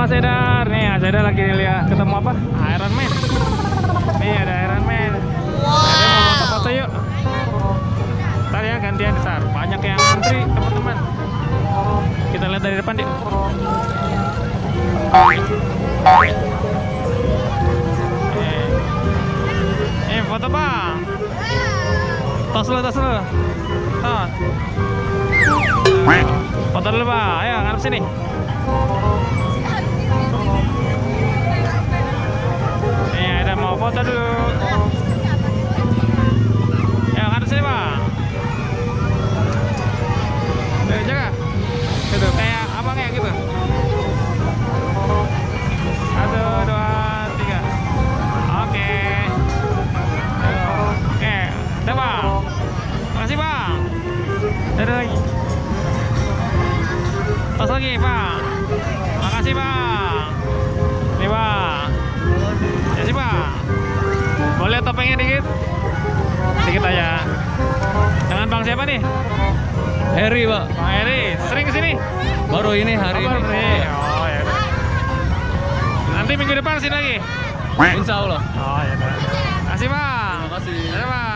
Mas Edar. Nih, Mas Edar lagi lihat ketemu apa? Iron Man. Nih ada Iron Man. Ada mau foto-foto yuk. Ntar ya gantian ntar. Banyak yang antri teman-teman. Kita lihat dari depan yuk. Foto bang. Tos dulu. Tos. Foto dulu bang. Ayo ngarep sini. Ada mau foto dulu. Ya ngarep sini bang. Tuh, jaga. Itu kayak abang ya gitu. 1, 2, 3. Oke. Oke, udah bang. Makasih bang. Ada lagi. Tos lagi bang. Makasih bang. Nih bang. Makasih bang. Boleh topengnya dikit? Dikit aja. Dengan bang siapa nih? Heri, Pak. Bang Heri. Sering kesini? Baru ini hari ini. Oh ya. Nanti minggu depan sini lagi. Insya Allah. Oh ya. Makasih bang. Terima kasih. Terima.